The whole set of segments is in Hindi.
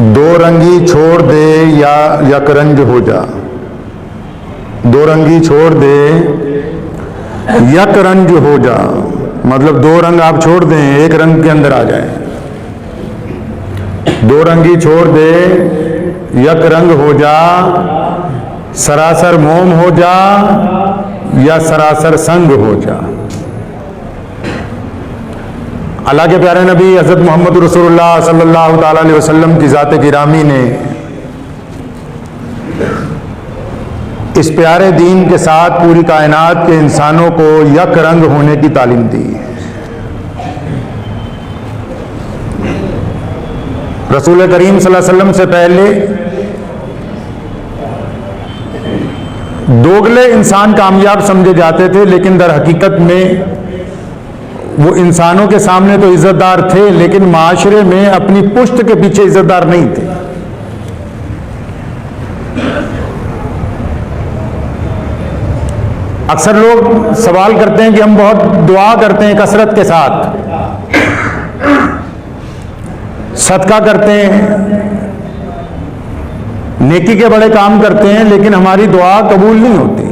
दो रंगी छोड़ दे या यकरंज हो जा। दो रंगी छोड़ दे यकरंज हो जा, मतलब दो रंग आप छोड़ दें, एक रंग के अंदर आ जाए। दो रंगी छोड़ दे यक रंग हो जा, सरासर मोम हो जा या सरासर संग हो जा। अल्लाह के प्यारे नबी हज़रत मोहम्मद रसूलुल्लाह सल्लल्लाहु ताला अलैहि वसल्लम की ज़ात गिरामी ने इस प्यारे दीन के साथ पूरी कायनात के इंसानों को यक रंग होने की तालीम दी। रसूल करीम सल्लल्लाहु अलैहि वसल्लम से पहले दोगले इंसान कामयाब समझे जाते थे, लेकिन दर हकीकत में वो इंसानों के सामने तो इज्जतदार थे, लेकिन माशरे में अपनी पुश्त के पीछे इज्जतदार नहीं थे। अक्सर लोग सवाल करते हैं कि हम बहुत दुआ करते हैं कसरत के साथ, सदका करते हैं, नेकी के बड़े काम करते हैं, लेकिन हमारी दुआ कबूल नहीं होती।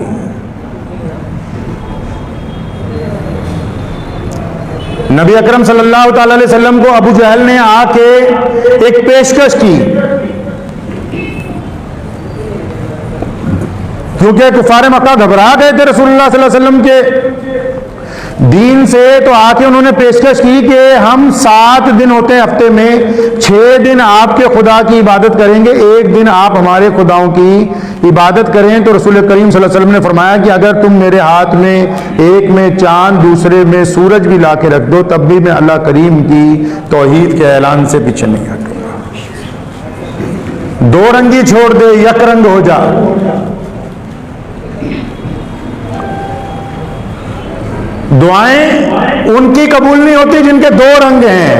नबी अकरम सल्लल्लाहु ताला अलैहि वसल्लम को अबू जहल ने आके एक पेशकश की, क्योंकि कुफारे मक्का घबरा गए थे रसूलुल्लाह सल्लल्लाहु अलैहि वसल्लम के दीन से, तो आके उन्होंने पेशकश की कि हम 7 दिन होते हैं हफ्ते में, 6 दिन आपके खुदा की इबादत करेंगे, एक दिन आप हमारे खुदाओं की इबादत करें। तो रसूल करीम सल्लल्लाहु अलैहि वसल्लम ने फरमाया कि अगर तुम मेरे हाथ में एक में चांद दूसरे में सूरज भी ला के रख दो, तब भी मैं अल्लाह करीम की तौहीद के ऐलान से पीछे नहीं हटूंगा। दो रंगी छोड़ दे यक रंग हो जा। दुआएं उनकी कबूल नहीं होती जिनके दो रंग हैं,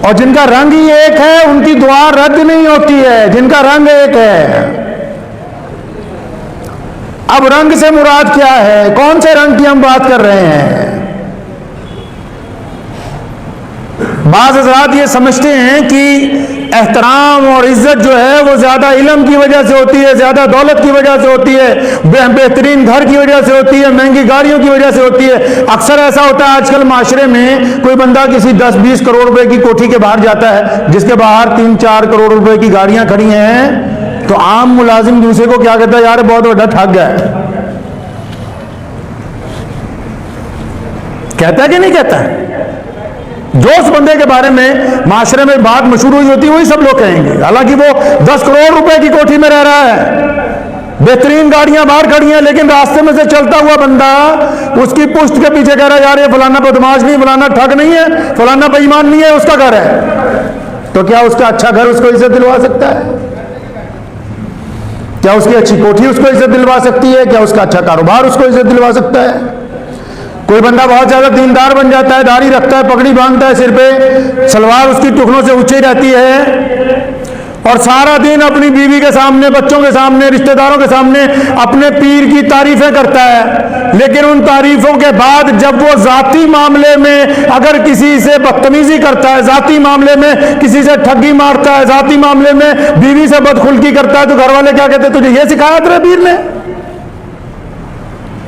और जिनका रंग ही एक है उनकी दुआ रद्द नहीं होती है, जिनका रंग एक है। अब रंग से मुराद क्या है, कौन से रंग की हम बात कर रहे हैं? बाज़ हज़रात ये समझते हैं कि एहतराम और इज्जत जो है वो ज्यादा इल्म की वजह से होती है, ज्यादा दौलत की वजह से होती है, बेहतरीन घर की वजह से होती है, महंगी गाड़ियों की वजह से होती है। अक्सर ऐसा होता है आजकल माशरे में, कोई बंदा किसी 10-20 करोड़ रुपए की कोठी के बाहर जाता है, जिसके बाहर 3-4 करोड़ रुपए की गाड़ियां खड़ी हैं, तो आम मुलाजिम दूसरे को क्या कहता है, यार बहुत बड़ा ठग गया है। कहता है कि नहीं कहता है? जो उस बंदे के बारे में माशरे में बात मशहूर हुई होती है वही सब लोग कहेंगे, हालांकि वो 10 करोड़ रुपए की कोठी में रह रहा है, बेहतरीन गाड़ियां बाहर खड़ी हैं, लेकिन रास्ते में से चलता हुआ बंदा उसकी पुश्त के पीछे कह रहा है, यार ये फलाना बदमाश नहीं, फलाना ठग नहीं है, फलाना बेईमान नहीं है, उसका घर है। तो क्या उसका अच्छा घर उसको इज्जत दिलवा सकता है? क्या उसकी अच्छी कोठी उसको इज्जत दिलवा सकती है? क्या उसका अच्छा कारोबार उसको इज्जत दिलवा सकता है? कोई बंदा बहुत ज्यादा दीनदार बन जाता है, दाढ़ी रखता है, पगड़ी बांधता है सिर पे, सलवार उसकी टुकनों से ऊंची रहती है, और सारा दिन अपनी बीवी के सामने, बच्चों के सामने, रिश्तेदारों के सामने अपने पीर की तारीफें करता है, लेकिन उन तारीफों के बाद जब वो जाती मामले में अगर किसी से बदतमीजी करता है, जाती मामले में किसी से ठगी मारता है, जाती मामले में बीवी से बदखुल्की करता है, तो घर वाले क्या कहते हैं, तुझे ये सिखाया तेरे पीर ने?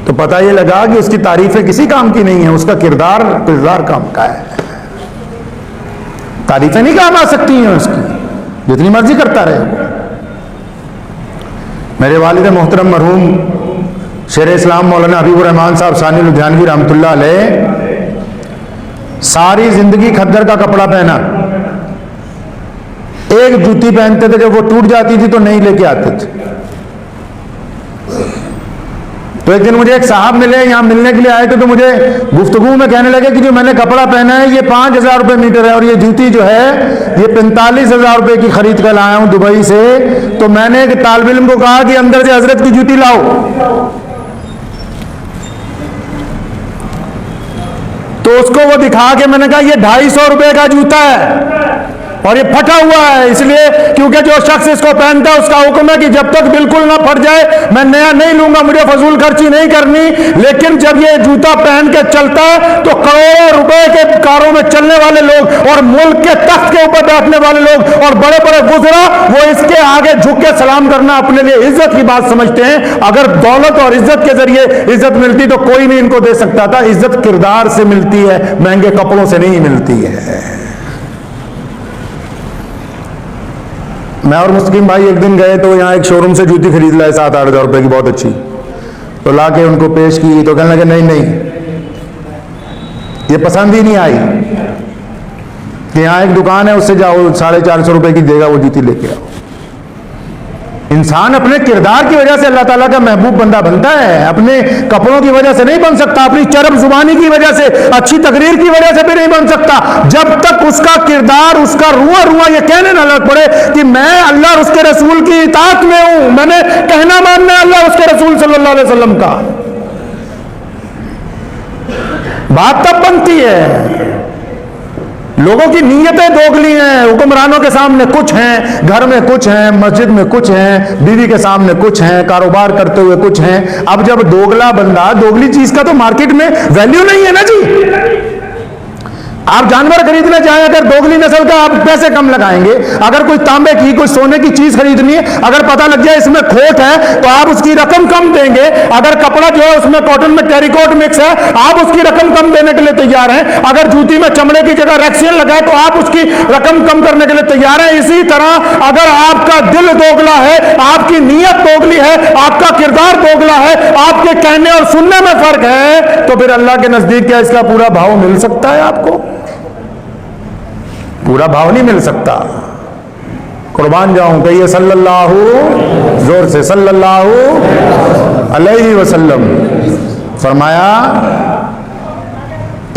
तो पता ये लगा कि उसकी तारीफें किसी काम की नहीं है, उसका किरदार काम का है। तारीफें नहीं काम आ सकती हैं उसकी, जितनी मर्जी करता रहे। मेरे वालिद मोहतरम मरहूम शेर इस्लाम मौलाना हबीबुर रहमान साहब सानी लुधियानवी रहमतुल्लाह अलैह सारी जिंदगी खद्दर का कपड़ा पहना, एक जूती पहनते थे, जब वो टूट जाती थी तो नहीं लेके आते थे। तो एक दिन मुझे एक साहब मिले, यहाँ मिलने के लिए आए थे, तो मुझे गुफ्तगू में कहने लगे कि जो मैंने कपड़ा पहना है ये 5,000 रुपये मीटर है, और ये जूती जो है ये 45,000 रुपये की खरीद कर लाया हूँ दुबई से। तो मैंने एक तालिब इल्म को कहा कि अंदर से हजरत की जूती लाओ, तो उसको वो दिखा के मैंने कहा ये 250 रुपये का जूता है। और ये फटा हुआ है इसलिए क्योंकि जो शख्स इसको पहनता है उसका हुक्म है कि जब तक बिल्कुल ना फट जाए मैं नया नहीं लूंगा, मुझे फजूल खर्ची नहीं करनी। लेकिन जब ये जूता पहन के चलता है तो करोड़ों रुपए के कारों में चलने वाले लोग और मुल्क के तख्त के ऊपर बैठने वाले लोग और बड़े बड़े बुजुर्ग वो इसके आगे झुक के सलाम करना अपने लिए इज्जत की बात समझते हैं। अगर दौलत और इज्जत के जरिए इज्जत मिलती तो कोई नहीं इनको दे सकता था। इज्जत किरदार से मिलती है, महंगे कपड़ों से नहीं मिलती है। मैं और मुस्लिम भाई एक दिन गए तो यहाँ एक शोरूम से जूती खरीद लाए 7-8 हज़ार रुपए की, बहुत अच्छी। तो लाके उनको पेश की तो कहने लगे नहीं नहीं ये पसंद ही नहीं आई, कि यहाँ एक दुकान है उससे जाओ 450 रुपए की देगा वो जूती लेके आओ। इंसान अपने किरदार की वजह से अल्लाह ताला का महबूब बंदा बनता है, अपने कपड़ों की वजह से नहीं बन सकता, अपनी चरब जुबानी की वजह से, अच्छी तकरीर की वजह से भी नहीं बन सकता। जब तक उसका किरदार, उसका रुआ रुआ ये कहने ना लग पड़े कि मैं अल्लाह और उसके रसूल की इताअत में हूं, मैंने कहना मानना है अल्लाह उसके रसूल सल्लल्लाहु अलैहि वसल्लम का, बात तब बनती है। लोगों की नीयतें दोगली हैं, हुक्मरानों के सामने कुछ हैं, घर में कुछ हैं, मस्जिद में कुछ हैं, बीवी के सामने कुछ हैं, कारोबार करते हुए कुछ हैं। अब जब दोगला बंदा, दोगली चीज का तो मार्केट में वैल्यू नहीं है ना जी। आप जानवर खरीदने जाए अगर दोगली नस्ल का आप पैसे कम लगाएंगे, अगर कोई तांबे की कोई सोने की चीज खरीदनी है, अगर पता लग जाए इसमें खोट है तो आप उसकी रकम कम देंगे। अगर कपड़ा जो है उसमें कॉटन में टेरिकॉट मिक्स है आप उसकी रकम कम देने के लिए तैयार हैं। अगर जूती में चमड़े की जगह रेक्सिन लगाए तो आप उसकी रकम कम करने के लिए तैयार हैं। इसी तरह अगर आपका दिल दोगला है, आपकी नीयत दोगली है, आपका किरदार दोगला है, आपके कहने और सुनने में फर्क है, तो फिर अल्लाह के नजदीक क्या इसका पूरा भाव मिल सकता है? आपको पूरा भाव नहीं मिल सकता। कुर्बान जाऊं, कहिए सल्लल्लाहु, जोर से सल्लल्लाहु अलैहि वसल्लम। फरमाया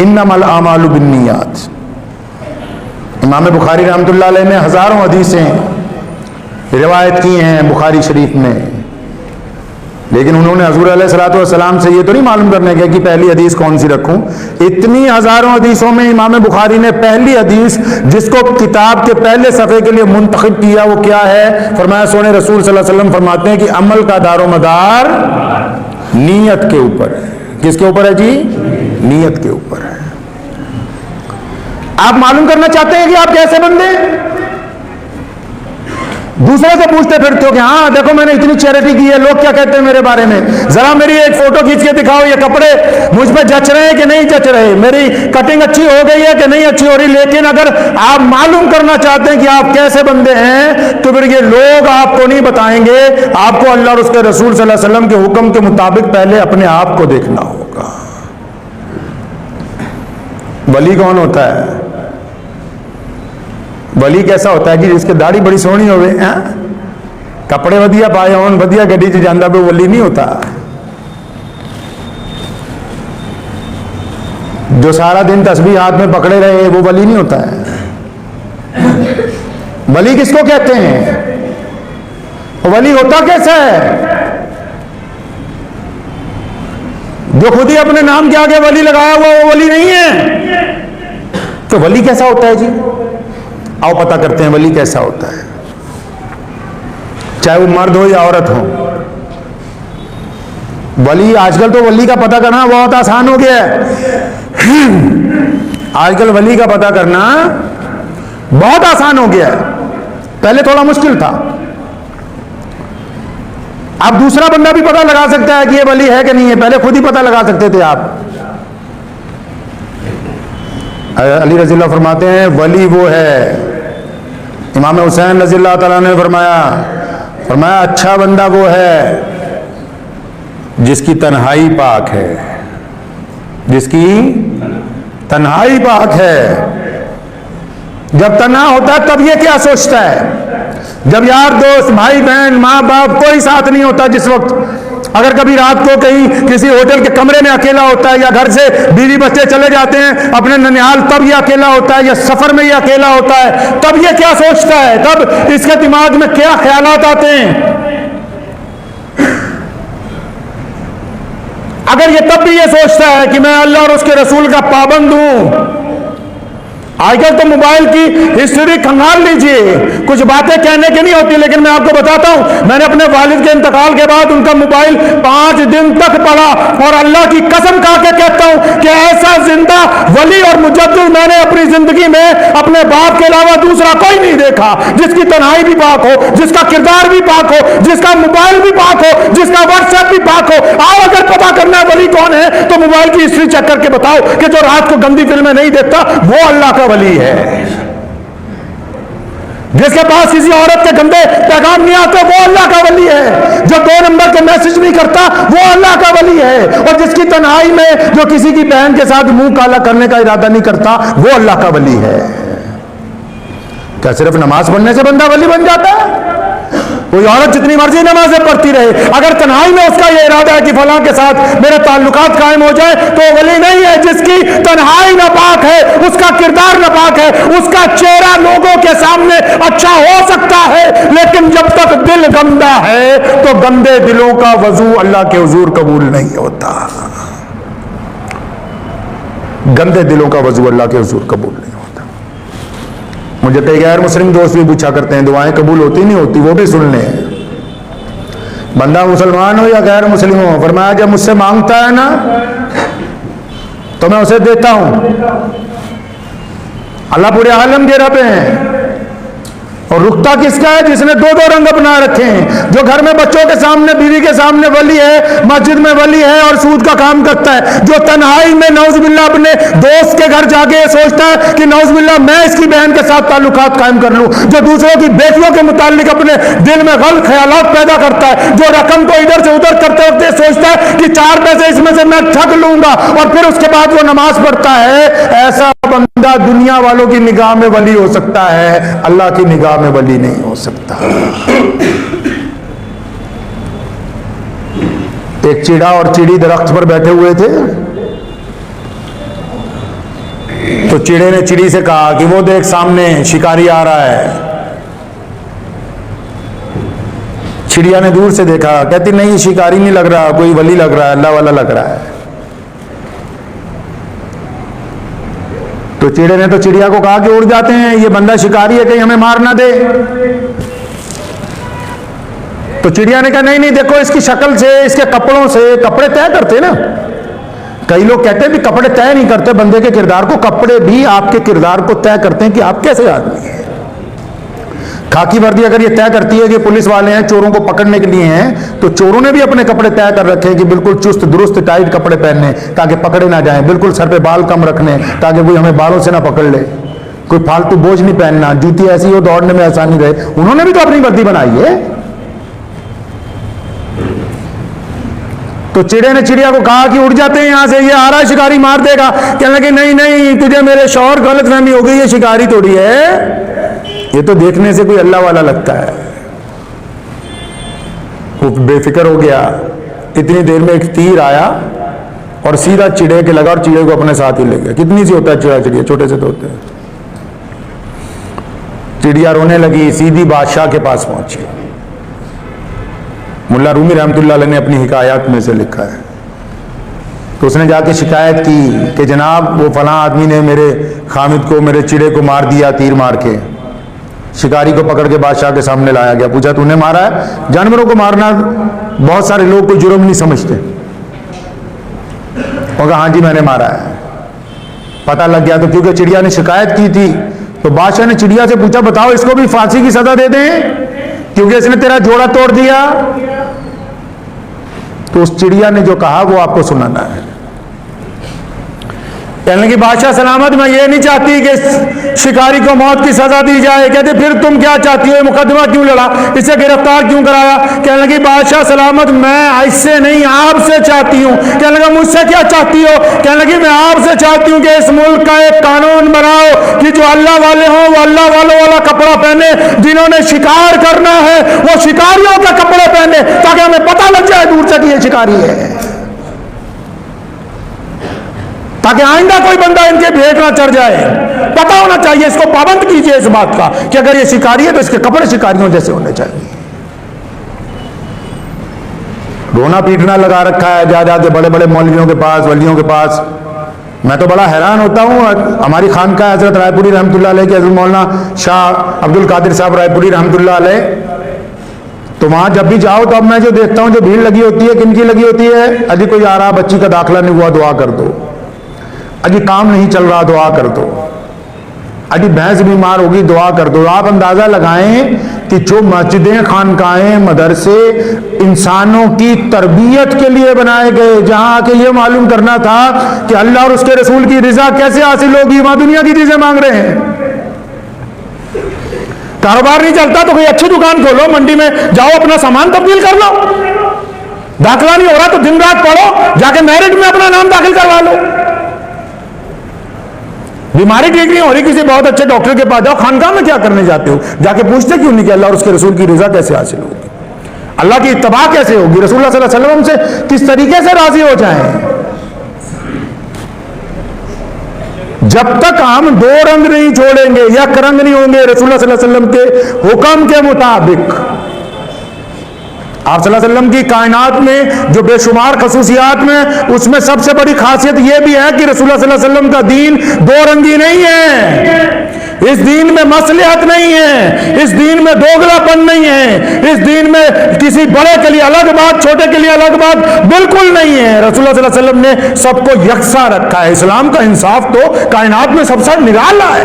इन्नमल आमालु बिन्नियात। इमाम बुखारी रहमतुल्लाह अलैह ने हजारों हदीसें रिवायत की हैं बुखारी शरीफ में, लेकिन उन्होंने हजूर अलैहिस्सलातु वस्सलाम से ये तो नहीं मालूम करने गया कि पहली हदीस कौन सी रखूं। इतनी हजारों हदीसों में इमाम बुखारी ने पहली हदीस जिसको किताब के पहले सफ़े के लिए मुंतखब किया वो क्या है? फरमाया सोने रसूल सल्लल्लाहु अलैहि वसल्लम फरमाते हैं कि अमल का दारोमदार नीयत के ऊपर है। किसके ऊपर है जी? नीयत के ऊपर है। आप मालूम करना चाहते हैं कि आप कैसे बंदे? दूसरे से पूछते फिरते हो कि हाँ देखो मैंने इतनी चैरिटी की है, लोग क्या कहते हैं मेरे बारे में, जरा मेरी एक फोटो खींच के दिखाओ, ये कपड़े मुझ पे जच रहे हैं कि नहीं जच रहे, मेरी कटिंग अच्छी हो गई है कि नहीं अच्छी हो रही। लेकिन अगर आप मालूम करना चाहते हैं कि आप कैसे बंदे हैं तो फिर ये लोग आपको नहीं बताएंगे, आपको अल्लाह और उसके रसूल सल्लल्लाहु अलैहि वसल्लम के हुक्म के मुताबिक पहले अपने आप को देखना होगा। वली कौन होता है? वली कैसा होता है कि जिसकी दाढ़ी बड़ी सोहनी हो गई, कपड़े वधिया पाए होन, वधिया गड्डी च जांदा पे वली नहीं होता। जो सारा दिन तस्बीह हाथ में पकड़े रहे वो वली नहीं होता है। वली किसको कहते हैं? वली होता कैसा है? जो खुद ही अपने नाम के आगे वली लगाया हुआ वो वली नहीं है। तो वली कैसा होता है जी? आओ पता करते हैं वली कैसा होता है, चाहे वो मर्द हो या औरत हो। वली आजकल तो वली का पता करना बहुत आसान हो गया है। आजकल वली का पता करना बहुत आसान हो गया है, पहले थोड़ा मुश्किल था। अब दूसरा बंदा भी पता लगा सकता है कि ये वली है कि नहीं है, पहले खुद ही पता लगा सकते थे आप। अली रज़ी अल्लाह फरमाते हैं वली वो है, इमाम हुसैन रज़ी अल्लाह तआला ने फरमाया अच्छा बंदा वो है जिसकी तन्हाई पाक है, जिसकी तन्हाई पाक है। जब तन्हा होता है तब ये क्या सोचता है? जब यार दोस्त भाई बहन माँ बाप कोई साथ नहीं होता, जिस वक्त अगर कभी रात को कहीं किसी होटल के कमरे में अकेला होता है या घर से बीवी बच्चे चले जाते हैं अपने ननिहाल, तब ये अकेला होता है, या सफर में ये अकेला होता है, तब ये क्या सोचता है? तब इसके दिमाग में क्या ख्यालात आते हैं? अगर ये तब भी ये सोचता है कि मैं अल्लाह और उसके रसूल का पाबंद हूं, आजकल तो मोबाइल की हिस्ट्री खंगाल लीजिए, कुछ बातें कहने की नहीं होती, लेकिन मैं आपको बताता हूं, मैंने अपने वालिद के इंतकाल के बाद उनका मोबाइल 5 दिन तक पढ़ा, और अल्लाह की कसम खा के कहता हूं कि ऐसा जिंदा वली और मुजद्दिद मैंने अपनी जिंदगी में अपने बाप के अलावा दूसरा कोई नहीं देखा, जिसकी तन्हाई भी पाक हो, जिसका किरदार भी पाक हो, जिसका मोबाइल भी पाक हो, जिसका व्हाट्सएप भी पाक हो। आओ, अगर पता करना है वली कौन है तो मोबाइल की हिस्ट्री चेक करके बताओ कि जो रात को गंदी फिल्में नहीं देखता वो अल्लाह का वली है। जिसके पास किसी औरत के गंदे पैगाम नहीं आते वो अल्लाह का वली है। जो 2 नंबर के मैसेज नहीं करता वो अल्लाह का वली है। और जिसकी तन्हाई में जो किसी की बहन के साथ मुंह काला करने का इरादा नहीं करता वो अल्लाह का वली है। क्या सिर्फ नमाज पढ़ने से बंदा वली बन जाता है? कोई औरत जितनी मर्जी नमाजें पढ़ती रहे, अगर तन्हाई में उसका यह इरादा है कि फलां के साथ मेरे ताल्लुकात कायम हो जाए, तो वली नहीं है। जिसकी तन्हाई नापाक है, उसका किरदार नापाक है, उसका चेहरा लोगों के सामने अच्छा हो सकता है, लेकिन जब तक दिल गंदा है तो गंदे दिलों का वजू अल्लाह के हुजूर कबूल नहीं होता। गंदे दिलों का वजू अल्लाह के हुजूर कबूल नहीं होता। मुझे कई गैर मुस्लिम दोस्त भी पूछा करते हैं दुआएं कबूल होती नहीं होती, वो भी सुन लें। बंदा मुसलमान हो या गैर मुस्लिम हो, फरमाया जब मुझसे मांगता है ना तो मैं उसे देता हूं। अल्लाह पूरे आलम के रब हैं, और रुकता किसका है? जिसने 2-2 रंग अपना रखे हैं। जो घर में बच्चों के सामने, बीवी के सामने वली है, मस्जिद में वली है और सूद का काम करता है। जो तन्हाई में नौजुबिल्लाह अपने दोस्त के घर जाके सोचता है कि नौजुबिल्लाह मैं इसकी बहन के साथ ताल्लुकात कायम कर लूं। जो दूसरों की बेटियों के मुताल्लिक अपने दिल में गलत ख्यालात पैदा करता है। जो रकम को इधर से उधर करते वक्त सोचता है कि 4 पैसे इसमें से मैं ठग लूंगा, और फिर उसके बाद वो नमाज पढ़ता है। ऐसा बंदा दुनिया वालों की निगाह में वली हो सकता है, अल्लाह की निगाह में वली नहीं हो सकता। एक चिड़ा और चिड़ी दरख्त पर बैठे हुए थे, तो चिड़े ने चिड़ी से कहा कि वो देख सामने शिकारी आ रहा है। चिड़िया ने दूर से देखा, कहती नहीं शिकारी नहीं लग रहा, कोई वली लग रहा है, अल्लाह वाला लग रहा है। तो चिड़े ने तो चिड़िया को कहा कि उड़ जाते हैं, ये बंदा शिकारी है, कहीं हमें मार ना दे। तो चिड़िया ने कहा नहीं नहीं, देखो इसकी शक्ल से, इसके कपड़ों से, कपड़े तय करते ना। कई लोग कहते हैं भी कपड़े तय नहीं करते बंदे के किरदार को, कपड़े भी आपके किरदार को तय करते हैं कि आप कैसे आदमी हैं। खाकी वर्दी अगर ये तय करती है कि पुलिस वाले हैं, चोरों को पकड़ने के लिए हैं, तो चोरों ने भी अपने कपड़े तय कर रखे हैं कि बिल्कुल चुस्त दुरुस्त टाइट कपड़े पहनने ताकि पकड़े ना जाएं, बिल्कुल सर पे बाल कम रखने ताकि कोई हमें बालों से ना पकड़ ले, कोई फालतू बोझ नहीं पहनना, जूती ऐसी हो दौड़ने में आसानी रहे। उन्होंने भी तो अपनी वर्दी बनाई है। तो चिड़े ने चिड़िया को कहा कि उड़ जाते हैं यहां से, ये आ रहा है शिकारी मार देगा। कहने लगे नहीं नहीं, तुझे मेरे शौहर गलतफहमी हो गई, ये शिकारी थोड़ी है, ये तो देखने से कोई अल्लाह वाला लगता है। वो बेफिक्र हो गया। इतनी देर में एक तीर आया और सीधा चिड़े के लगा और चिड़े को अपने साथ ही ले गया। कितनी सी होता है चिड़ा चिड़िया, छोटे से तो होते हैं। चिड़िया रोने लगी, सीधी बादशाह के पास पहुंची। मुल्ला रूमी रहमतुल्लाह अलैह ने अपनी हिकायत में से लिखा है। तो उसने जाके शिकायत की कि जनाब वो फलां आदमी ने मेरे खामिद को, मेरे चिड़े को मार दिया तीर मार के। शिकारी को पकड़ के बादशाह के सामने लाया गया। पूछा तूने मारा है? जानवरों को मारना बहुत सारे लोग कोई जुर्म नहीं समझते। वो कहा हाँ जी मैंने मारा है। पता लग गया, तो क्योंकि चिड़िया ने शिकायत की थी तो बादशाह ने चिड़िया से पूछा बताओ इसको भी फांसी की सजा दे दें क्योंकि इसने तेरा जोड़ा तोड़ दिया। तो उस चिड़िया ने जो कहा वो आपको सुनाना है। कहने की बादशाह सलामत, मैं ये नहीं चाहती कि शिकारी को मौत की सजा दी जाए। कहते फिर तुम क्या चाहती हो, मुकदमा क्यों लड़ा, इसे गिरफ्तार क्यों कराया? कहने लगी बादशाह सलामत, मैं इससे नहीं आपसे चाहती हूँ। कहने लगा मुझसे क्या चाहती हो? कहने लगी मैं आपसे चाहती हूँ कि इस मुल्क का एक कानून बनाओ कि जो अल्लाह वाले हों वो अल्लाह वालों वाला कपड़ा पहने, जिन्होंने शिकार करना है वो शिकारियों के कपड़े पहने, ताकि हमें पता लग जाए दूर से कि ये शिकारी है, ताकि आइंदा कोई बंदा इनके भेंट ना चढ़ जाए। पता होना चाहिए, इसको पाबंद कीजिए इस बात का कि अगर ये शिकारी है तो इसके कपड़े शिकारियों जैसे होने चाहिए। रोना पीटना लगा रखा है जा जाके बड़े बड़े मौलवियों के पास, वलियों के पास, मैं तो बड़ा हैरान होता हूँ। हमारी खानकाह हजरत रायपुरी रहमतुल्लाह अलैह के हजरत मौलाना शाह अब्दुल कादिर साहब रायपुरी रहमतुल्लाह अलैह, तो वहां जब भी जाओ तो अब मैं जो देखता हूँ, जो भीड़ लगी होती है, किनकी लगी होती है? अजी कोई आ रहा, बच्ची का दाखिला नहीं हुआ, दुआ कर दो। अजी काम नहीं चल रहा, दुआ कर दो। अजी भैंस बीमार होगी, दुआ कर दो। आप अंदाजा लगाएं कि जो मस्जिदें, खानकाहें, मदरसे इंसानों की तरबियत के लिए बनाए गए, जहां के लिए मालूम करना था कि अल्लाह और उसके रसूल की रिजा कैसे हासिल होगी, वहां दुनिया की चीजें मांग रहे हैं। कारोबार नहीं चलता तो कोई अच्छी दुकान खोलो, मंडी में जाओ, अपना सामान तब्दील कर लो। दाखिला नहीं हो रहा तो दिन रात पढ़ो, जाके मेरिट में अपना नाम दाखिल करवा लो। बीमारी ठीक नहीं हो रही, किसी बहुत अच्छे डॉक्टर के पास जाओ। खानकाह में क्या करने जाते हो? जाके पूछते क्यों नहीं कि अल्लाह और उसके रसूल की रिजा कैसे हासिल होगी, अल्लाह की इत्तबा कैसे होगी, रसूलुल्लाह सल्लल्लाहु अलैहि वसल्लम से किस तरीके से राजी हो जाएं। जब तक हम दो रंग नहीं छोड़ेंगे, एक रंग नहीं होंगे रसूलुल्लाह सल्लल्लाहु अलैहि वसल्लम के हुक्म के मुताबिक। आप सल्लल्लाहु अलैहि वसल्लम की कायनात में जो बेशुमार खसूसियात में, उसमें सबसे बड़ी खासियत यह भी है कि रसूलुल्लाह सल्लल्लाहु अलैहि वसल्लम का दीन दो रंगी नहीं है। इस दीन में मसलिहत नहीं है, इस दीन में दोगलापन नहीं है, इस दीन में किसी बड़े के लिए अलग बात, छोटे के लिए अलग बात बिल्कुल नहीं है। रसूलुल्लाह सल्लल्लाहु अलैहि वसल्लम ने सबको यकसा रखा है। इस्लाम का इंसाफ तो कायनात में सबसे निराला है।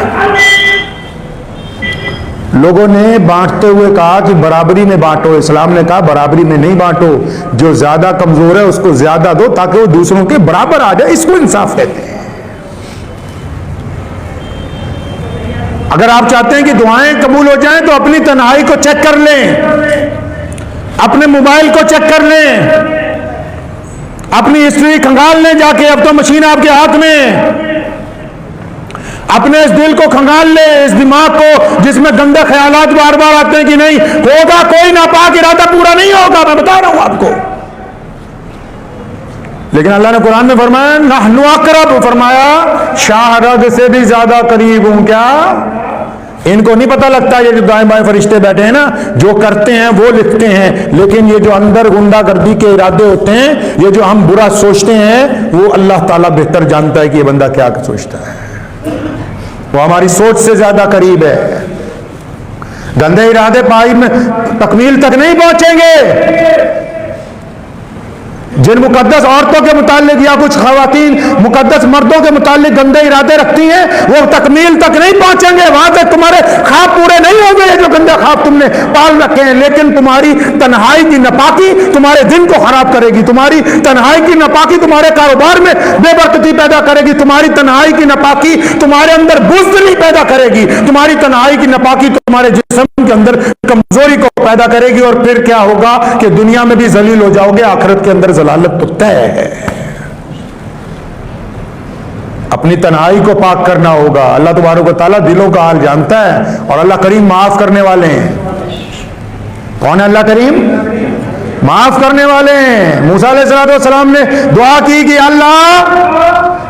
लोगों ने बांटते हुए कहा कि बराबरी में बांटो, इस्लाम ने कहा बराबरी में नहीं बांटो, जो ज्यादा कमजोर है उसको ज्यादा दो ताकि वो दूसरों के बराबर आ जाए, इसको इंसाफ कहते हैं। अगर आप चाहते हैं कि दुआएं कबूल हो जाएं तो अपनी तन्हाई को चेक कर लें, अपने मोबाइल को चेक कर लें, अपनी हिस्ट्री खंगाल लें जाके, अब तो मशीन आपके हाथ में। अपने इस दिल को खंगाल ले, इस दिमाग को जिसमें गंदे ख्यालात बार बार आते हैं कि नहीं होगा, कोई नापाक इरादा पूरा नहीं होगा, मैं बता रहा हूं आपको। लेकिन अल्लाह ने कुरान में फरमाया नहनु अक़रब, फरमाया शाहरग से भी ज्यादा करीब हूं। क्या इनको नहीं पता लगता? ये जो दाएं बाएं फरिश्ते बैठे हैं ना, जो करते हैं वो लिखते हैं, लेकिन ये जो अंदर गुंडागर्दी के इरादे होते हैं, ये जो हम बुरा सोचते हैं, वो अल्लाह ताला बेहतर जानता है कि ये बंदा क्या सोचता है। वो हमारी सोच से ज्यादा करीब है। गंदे इरादे पाई में तकमील तक नहीं पहुंचेंगे। जिन मुकद्दस औरतों के मुतालिक या कुछ खवातीन मुकद्दस मर्दों के मुतालिक गंदे इरादे रखती हैं, वो तकमील तक नहीं पहुंचेंगे। वहां तक तुम्हारे ख्वाब पूरे नहीं होंगे जो गंदे ख्वाब तुमने पाल रखे हैं। लेकिन तुम्हारी तन्हाई की नापाकी तुम्हारे दिन को खराब करेगी, तुम्हारी तन्हाई की नापाकी तुम्हारे कारोबार में बेबरकती पैदा करेगी, तुम्हारी तन्हाई की नापाकी तुम्हारे अंदर बुज़दिली पैदा करेगी, तुम्हारी तन्हाई की नापाकी तुम्हारे जिस्म के अंदर कमजोरी को पैदा करेगी। और फिर क्या होगा कि दुनिया में भी जलील हो जाओगे, आखिरत के अंदर जलालत तो तय है। अपनी तन्हाई को पाक करना होगा। अल्लाह तबारक व तआला दिलों का हाल जानता है और अल्लाह करीम माफ करने वाले हैं। कौन है अल्लाह करीम? माफ करने वाले हैं। मूसा अलैहिस्सलाम ने दुआ की कि अल्लाह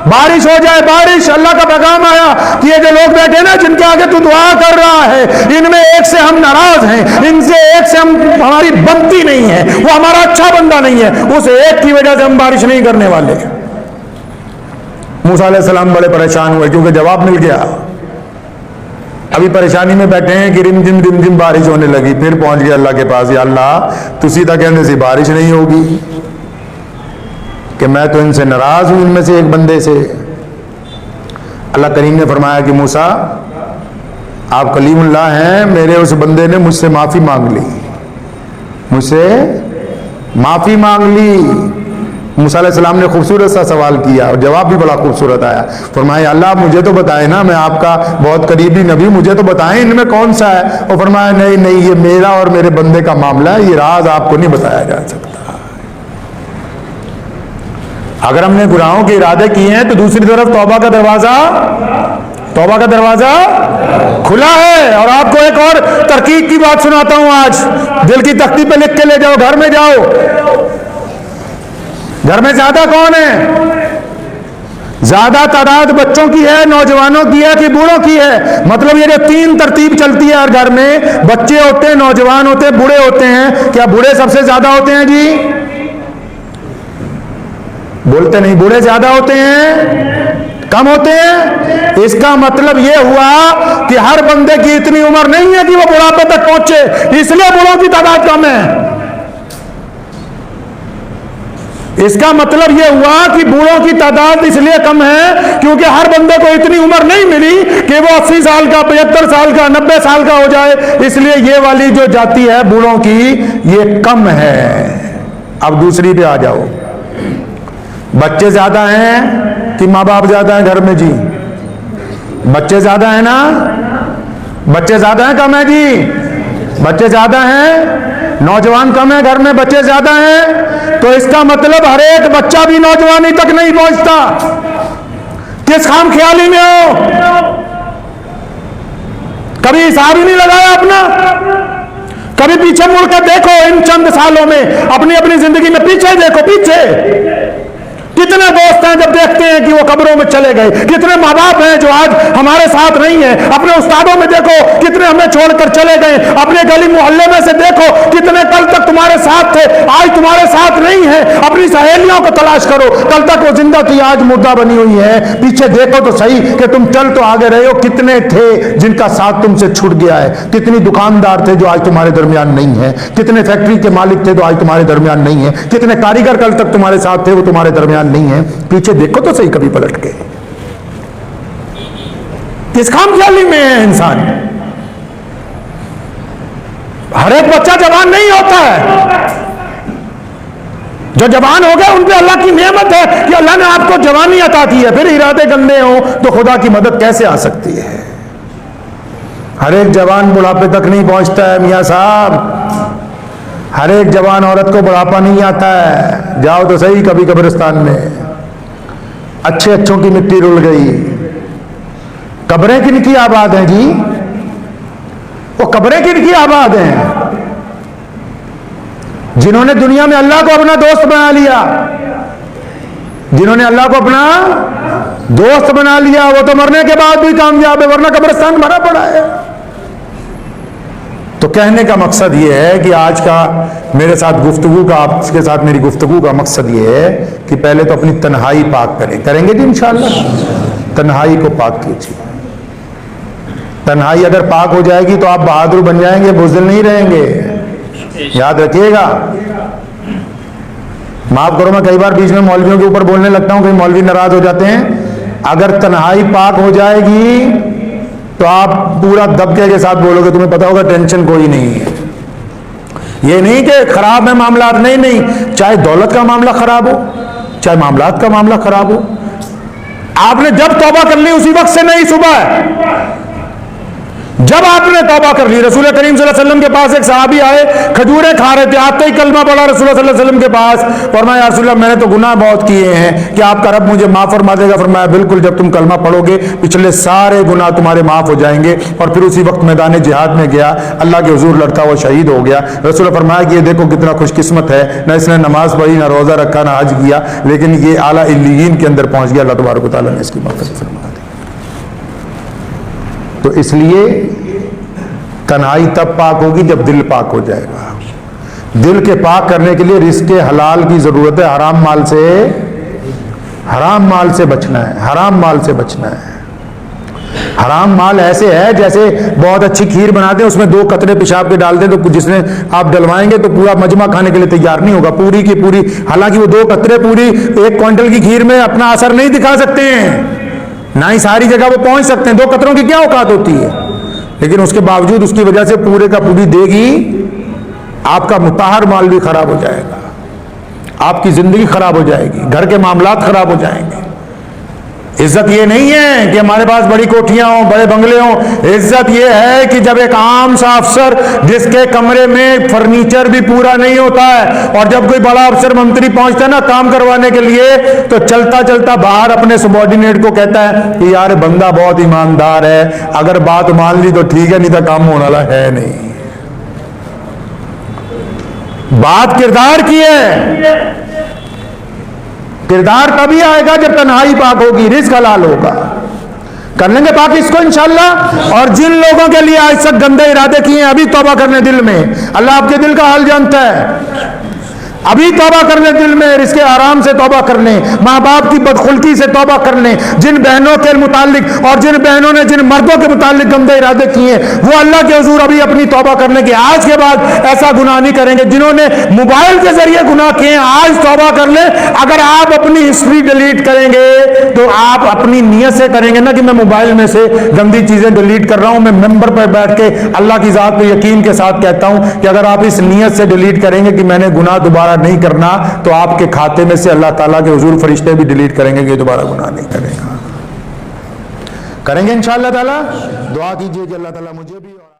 बारिश हो जाए, बारिश। अल्लाह का पैगाम आया कि ये जो लोग बैठे ना, जिनके आगे तू दुआ कर रहा है, इनमें एक से हम नाराज हैं, इनसे एक से हम हमारी बनती नहीं है, वो हमारा अच्छा बंदा नहीं है, उस एक की वजह से हम बारिश नहीं करने वाले। मूसा अलैहिस्सलाम बड़े परेशान हुए क्योंकि जवाब मिल गया। अभी परेशानी में बैठे हैं कि रिमझिम रिमझिम बारिश होने लगी। फिर पहुंच गया अल्लाह के पास, या अल्लाह तू सीधा कहने से बारिश नहीं होगी कि मैं तो इनसे नाराज हूं, इनमें से एक बंदे से। अल्लाह करीम ने फरमाया कि मूसा आप कलीमुल्लाह हैं, मेरे उस बंदे ने मुझसे माफी मांग ली, मुझसे माफी मांग ली। मूसा अलैहिस्सलाम ने खूबसूरत सा सवाल किया और जवाब भी बड़ा खूबसूरत आया। फरमाया अल्लाह मुझे तो बताए ना, मैं आपका बहुत करीबी नबी, मुझे तो बताएं इनमें कौन सा है। और फरमाया नहीं नहीं, ये मेरा और मेरे बंदे का मामला है, ये राज आपको नहीं बताया जा सकता। अगर हमने गुनाहों के इरादे किए हैं तो दूसरी तरफ तौबा का दरवाजा खुला है। और आपको एक और तरकीब की बात सुनाता हूं आज, दिल की तख्ती पे लिख के ले जाओ, घर में जाओ। घर में ज्यादा कौन है? ज्यादा तादाद बच्चों की है, नौजवानों की है कि बूढ़ों की है? मतलब ये जो तीन तरतीब चलती है हर घर में, बच्चे होते हैं, नौजवान होते हैं, बूढ़े होते हैं। क्या बूढ़े सबसे ज्यादा होते हैं जी? बोलते नहीं, बूढ़े ज्यादा होते हैं। कम होते हैं। इसका मतलब यह हुआ कि हर बंदे की इतनी उम्र नहीं है कि वो बुढ़ापे तक पहुंचे, इसलिए बूढ़ों की तादाद कम है। इसका मतलब यह हुआ कि बूढ़ों की तादाद इसलिए कम है क्योंकि हर बंदे को इतनी उम्र नहीं मिली कि वो 80 साल का, 75 साल का, 90 साल का हो जाए, इसलिए ये वाली जो जाति है बूढ़ों की, ये कम है। अब दूसरी पे आ जाओ। बच्चे ज्यादा हैं कि माँ बाप ज्यादा हैं घर में जी? बच्चे ज्यादा हैं ना? बच्चे ज्यादा हैं कम है जी? बच्चे ज्यादा हैं, नौजवान कम है घर में, बच्चे ज्यादा हैं। तो इसका मतलब हर एक बच्चा भी नौजवानी तक नहीं पहुंचता। किस खाम ख्याली में हो? कभी हिसाब ही नहीं लगाया अपना? कभी पीछे मुड़कर देखो, इन चंद सालों में अपनी अपनी जिंदगी में पीछे देखो। पीछे कितने दोस्त हैं जब देखते हैं कि वो कब्रों में चले गए, कितने माँ बाप हैं जो आज हमारे साथ नहीं है। अपने उस्तादों में देखो कितने हमें छोड़कर चले गए। अपने गली मोहल्ले में से देखो कितने कल तक तुम्हारे साथ थे, आज तुम्हारे साथ नहीं है। अपनी सहेलियों को तलाश करो, कल तक वो जिंदा थी, आज मुर्दा बनी हुई है। पीछे देखो तो सही कि तुम चल तो आगे रहे हो। कितने थे जिनका साथ तुमसे छूट गया है? कितनी दुकानदार थे जो आज तुम्हारे दरमियान नहीं है? कितने फैक्ट्री के मालिक थे जो आज तुम्हारे दरमियान नहीं है? कितने कारीगर कल तक तुम्हारे साथ थे, वो तुम्हारे दरमियान नहीं है? पीछे देखो तो सही कभी पलट के। किस खाम ख्याली में है इंसान? हर एक बच्चा जवान नहीं होता है। जो जवान हो गए उन पे अल्लाह की नेमत है कि अल्लाह ने आपको जवानी अता की है। फिर इरादे गंदे हो तो खुदा की मदद कैसे आ सकती है? हर एक जवान बुढ़ापे तक नहीं पहुंचता है मियां साहब। हर एक जवान औरत को बुढ़ापा नहीं आता है। जाओ तो सही कभी कब्रिस्तान में, अच्छे अच्छों की मिट्टी रुल गई। कब्रें किनकी आबाद हैं जी? वो कब्रें किनकी आबाद हैं? जिन्होंने दुनिया में अल्लाह को अपना दोस्त बना लिया, जिन्होंने अल्लाह को अपना दोस्त बना लिया, वो तो मरने के बाद भी कामयाब है, वरना कब्रिस्तान भरा पड़ा है। तो कहने का मकसद ये है कि आज का मेरे साथ गुफ्तगू का, आपके साथ मेरी गुफ्तगू का मकसद ये है कि पहले तो अपनी तन्हाई पाक करें। करेंगे जी इंशाअल्लाह? तन्हाई को पाक कीजिए। तन्हाई अगर पाक हो जाएगी तो आप बहादुर बन जाएंगे, बुज़दिल नहीं रहेंगे। याद रखिएगा। माफ करो मैं कई बार बीच में मौलवियों के ऊपर बोलने लगता हूं, कई मौलवी नाराज हो जाते हैं। अगर तन्हाई पाक हो जाएगी तो आप पूरा दबके के साथ बोलोगे, तुम्हें पता होगा टेंशन कोई नहीं है। ये नहीं कि खराब है मामला, नहीं नहीं, चाहे दौलत का मामला खराब हो, चाहे मामलात का मामला खराब हो, आपने जब तौबा कर ली उसी वक्त से नहीं, सुबह जब आपने तौबा कर ली। रसूल करीम सल्लल्लाहु अलैहि वसल्लम के पास एक सहाबी आए, खजूरें खा रहे थे, आते ही कलमा पड़ा रसूल सल्लल्लाहु अलैहि वसल्लम के पास। फरमाया या रसूल अल्लाह, मैंने तो गुनाह बहुत किए हैं, क्या आपका रब मुझे माफ फरमा देगा? फरमाया बिल्कुल, जब तुम कलमा पढ़ोगे पिछले सारे गुनाह तुम्हारे माफ हो जाएंगे। और फिर उसी वक्त मैदान जिहाद में गया, अल्लाह के हुजूर लड़ता हुआ शहीद हो गया। रसूल फरमाया कि ये देखो कितना खुशकिस्मत है, न इसने नमाज पढ़ी, ना रोजा रखा, ना हज किया, लेकिन ये आला इल्लीयीन के अंदर पहुंच गया। अल्लाह तबारक व तआला ने इसकी मग़फ़िरत फरमा दी। तो इसलिए तन्हाई तब पाक होगी जब दिल पाक हो जाएगा। दिल के पाक करने के लिए रिज़्क़े हलाल की जरूरत है। हराम माल से बचना है, हराम माल से बचना है। हराम माल ऐसे है जैसे बहुत अच्छी खीर बनाते हैं, उसमें 2 कतरे पेशाब के डालते हैं, तो जिसने आप डलवाएंगे तो पूरा मजमा खाने के लिए तैयार नहीं होगा, पूरी की पूरी। हालांकि वो 2 कतरे पूरी 1 क्विंटल की खीर में अपना असर नहीं दिखा सकते हैं, ना ही सारी जगह वो पहुंच सकते हैं। 2 कतरों की क्या औकात होती है, लेकिन उसके बावजूद उसकी वजह से पूरे का पूरी देगी, आपका मुताहर माल भी खराब हो जाएगा, आपकी जिंदगी खराब हो जाएगी, घर के मामलात खराब हो जाएंगे। इज्जत ये नहीं है कि हमारे पास बड़ी कोठियां हों, बड़े बंगले हों। इज्जत ये है कि जब एक आम सा अफसर जिसके कमरे में फर्नीचर भी पूरा नहीं होता है, और जब कोई बड़ा अफसर मंत्री पहुंचता है ना काम करवाने के लिए, तो चलता चलता बाहर अपने सबॉर्डिनेट को कहता है कि यार बंदा बहुत ईमानदार है, अगर बात मान ली तो ठीक है, नहीं तो काम होने वाला है नहीं। बात किरदार की है। किरदार तभी आएगा जब तन्हाई पाक होगी, रिज़्क़ हलाल होगा। कर लेंगे पाक इसको इंशाअल्लाह। और जिन लोगों के लिए आज तक गंदे इरादे किए हैं, अभी तौबा करने दिल में, अल्लाह आपके दिल का हाल जानता है। अभी तौबा कर ले, दिल में इसके आराम से तौबा कर लें, माँ बाप की बदखुल्की से तौबा कर लें, जिन बहनों के मुतालिक और जिन बहनों ने जिन मर्दों के मुतालिक गंदे इरादे किए वो अल्लाह के हुजूर अभी अपनी तौबा करने की, आज के बाद ऐसा गुनाह नहीं करेंगे। जिन्होंने मोबाइल के जरिए गुनाह किए आज तौबा कर लें। अगर आप अपनी हिस्ट्री डिलीट करेंगे तो आप अपनी नियत से करेंगे ना कि मैं मोबाइल में से गंदी चीजें डिलीट कर रहा हूं, मैं मेंबर पर बैठ के अल्लाह की जात पे यकीन के साथ कहता हूं कि अगर आप इस नियत से डिलीट करेंगे कि मैंने गुनाह दोबारा नहीं करना, तो आपके खाते में से अल्लाह ताला के हुजूर फरिश्ते भी डिलीट करेंगे कि दोबारा गुनाह नहीं करेगा। करेंगे इंशाअल्लाह ताला। दुआ कीजिए कि अल्लाह ताला मुझे भी